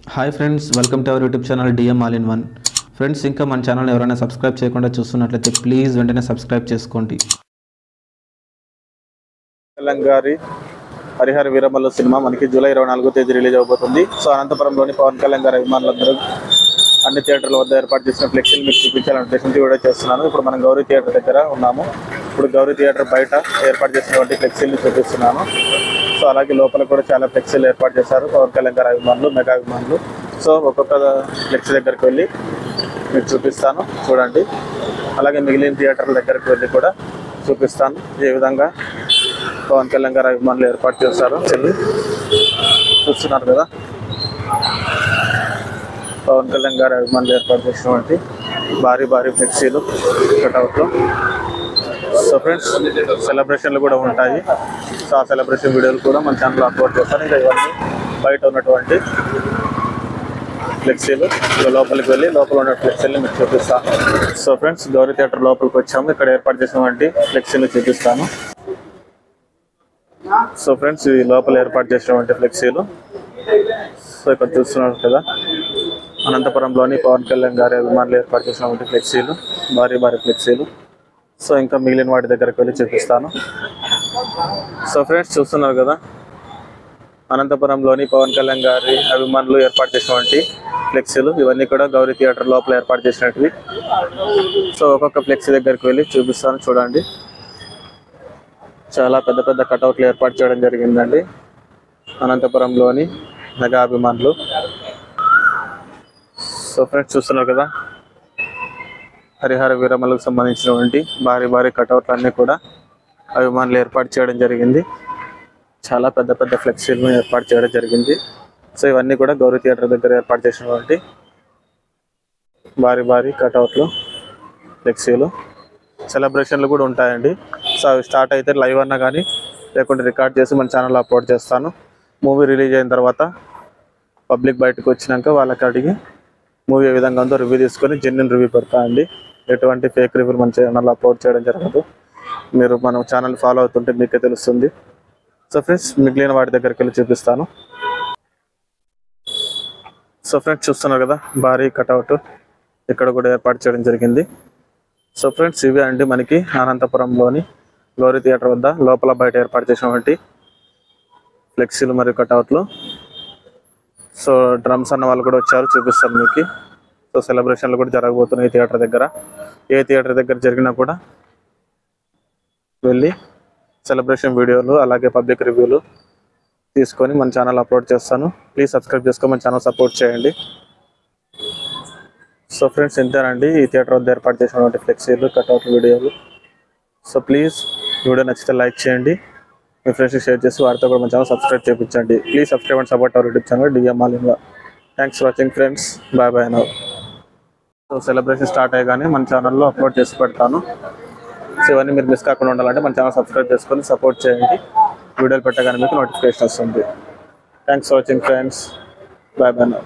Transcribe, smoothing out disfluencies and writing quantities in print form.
Hi friends, welcome to our YouTube channel DM all in one. Friends, ఇంకా మన channel ఎవరైనా subscribe చేయకుండా చూస్తున్నట్లయితే ప్లీజ్ వెంటనే సబ్స్క్రైబ్ చేసుకోండి. గారి హరిహర వీరమల్లు సినిమా మనకి జూలై 24వ తేదీ రిలీజ్ అవబోతుంది. సో అనంతపురంలోని పవన్ కళ్యాణ్ గారి అభిమానులందరూ అన్ని థియేటర్ల వద్ద ఏర్పాటు చేసిన ఫ్లెక్సీలు మీకు చూపించాలని ఉద్దేశంతో వీడియో చేస్తున్నాను. ఇప్పుడు మనం గౌరీ థియేటర్ దగ్గర ఉన్నాము. ఇప్పుడు గౌరీ థియేటర్ బయట ఏర్పాటు చేసినటువంటి ఫ్లెక్సీలు చూపిస్తున్నాను. సో అలాగే లోపల కూడా చాలా ఫ్లెక్సీలు ఏర్పాటు చేశారు పవన్ కళ్యాణ్ గారి అభిమానులు, మెగా అభిమానులు. సో ఒక్కొక్క ఫ్లెక్సీ దగ్గరికి వెళ్ళి మీకు చూపిస్తాను, చూడండి. అలాగే మిగిలిన థియేటర్ల దగ్గరికి వెళ్ళి కూడా చూపిస్తాను ఏ విధంగా పవన్ కళ్యాణ్ గారి అభిమానులు ఏర్పాటు చేస్తారు. చూస్తున్నారు కదా, పవన్ కళ్యాణ్ గారి అభిమానులు ఏర్పాటు చేసినటువంటి భారీ ఫ్లెక్సీలు కటౌట్లు. సో ఫ్రెండ్స్, సెలబ్రేషన్లు కూడా ఉంటాయి. సో ఆ సెలబ్రేషన్ వీడియోలు కూడా మన ఛానల్లో అప్లోడ్ చేస్తాను. ఇంకా ఇవన్నీ బయట ఉన్నటువంటి ఫ్లెక్సీలు. లోపలికి వెళ్ళి లోపల ఉన్న ఫ్లెక్సీలు మీకు చూపిస్తాను. సో ఫ్రెండ్స్, గౌరీ థియేటర్ లోపలికి వచ్చాము. ఇక్కడ ఏర్పాటు చేసినటువంటి ఫ్లెక్సీలు చూపిస్తాను. సో ఫ్రెండ్స్, ఇది లోపల ఏర్పాటు చేసినటువంటి ఫ్లెక్సీలు. సో ఇక్కడ చూస్తున్నారు కదా, అనంతపురంలోని పవన్ కళ్యాణ్ గారి అభిమానులు ఏర్పాటు చేసినటువంటి ఫ్లెక్సీలు, భారీ ఫ్లెక్సీలు. సో ఇంకా మిగిలిన వాటి దగ్గరికి వెళ్ళి చూపిస్తాను. సో ఫ్రెండ్స్, చూస్తున్నారు కదా, అనంతపురంలోని పవన్ కళ్యాణ్ గారి అభిమానులు ఏర్పాటు చేసినటువంటి ఫ్లెక్సీలు. ఇవన్నీ కూడా గౌరీ థియేటర్ లోపల ఏర్పాటు చేసినవి. సో ఒక్కొక్క ఫ్లెక్సీ దగ్గరికి వెళ్ళి చూపిస్తాను, చూడండి. చాలా పెద్ద కటౌట్లు ఏర్పాటు చేయడం జరిగిందండి అనంతపురంలోని మెగా అభిమానులు. సో ఫ్రెండ్స్, చూస్తున్నారు కదా, హరిహర వీరమల్లుకు సంబంధించినటువంటి భారీ కటౌట్లు అన్నీ కూడా అభిమానులు ఏర్పాటు చేయడం జరిగింది. చాలా పెద్ద ఫ్లెక్సీలను ఏర్పాటు చేయడం జరిగింది. సో ఇవన్నీ కూడా గౌరీ థియేటర్ దగ్గర ఏర్పాటు చేసినటువంటి భారీ కటౌట్లు, ఫ్లెక్సీలు. సెలబ్రేషన్లు కూడా ఉంటాయండి. సో అవి స్టార్ట్ అయితే లైవ్ అన్నా కానీ లేకుంటే రికార్డ్ చేసి మన ఛానల్లో అప్లోడ్ చేస్తాను. మూవీ రిలీజ్ అయిన తర్వాత పబ్లిక్ బయటకు వచ్చినాక వాళ్ళకి అడిగి మూవీ ఏ విధంగా ఉందో రివ్యూ తీసుకొని జెన్యూన్ రివ్యూ పెడతానండి. ఎటువంటి ఫేక్ రివ్యూలు మన ఛానల్లో అప్లోడ్ చేయడం జరగదు. మీరు మన ఛానల్ ఫాలో అవుతుంటే మీకే తెలుస్తుంది. సో ఫ్రెండ్స్, మిగిలిన వాటి దగ్గరికి వెళ్ళి చూపిస్తాను. సో ఫ్రెండ్స్, చూస్తున్నారు కదా, భారీ కటౌట్ ఇక్కడ కూడా ఏర్పాటు చేయడం జరిగింది. సో ఫ్రెండ్స్, ఇవి అండి మనకి అనంతపురంలోని గౌరీ థియేటర్ వద్ద లోపల బయట ఏర్పాటు చేసినటువంటి ఫ్లెక్సీలు మరియు కటౌట్లు. సో డ్రమ్స్ అన్న వాళ్ళు కూడా వచ్చారు, చూపిస్తాను మీకు. సో సెలబ్రేషన్లు కూడా జరగబోతున్నాయి థియేటర్ దగ్గర. ఏ థియేటర్ దగ్గర జరిగినా కూడా వెళ్ళి సెలబ్రేషన్ వీడియోలు అలాగే పబ్లిక్ రివ్యూలు తీసుకొని మన ఛానల్ అప్లోడ్ చేస్తాను. ప్లీజ్ సబ్స్క్రైబ్ చేసుకొని మన ఛానల్ సపోర్ట్ చేయండి. సో ఫ్రెండ్స్, ఇంతేనండి ఈ థియేటర్ వద్ద ఏర్పాటు చేసినటువంటి ఫ్లెక్సీలు, కటౌట్ వీడియోలు. సో ప్లీజ్ వీడియో నచ్చితే లైక్ చేయండి, మీ ఫ్రెండ్స్కి షేర్ చేసి వారితో కూడా మన ఛానల్ సబ్స్క్రైబ్ చేయించండి. Please subscribe and support our YouTube channel DM all in one. Thanks for watching friends, bye now. So celebration start అయ్యగానే మన ఛానల్లో అప్లోడ్ చేసి పెడతాను. సో ఇవన్నీ మీరు మిస్ కాకుండా ఉండాలంటే మన ఛానల్ సబ్స్క్రైబ్ చేసుకొని సపోర్ట్ చేయండి. వీడియోలు పెట్టగానే మీకు నోటిఫికేషన్ వస్తుంది. Thanks for watching friends, bye now.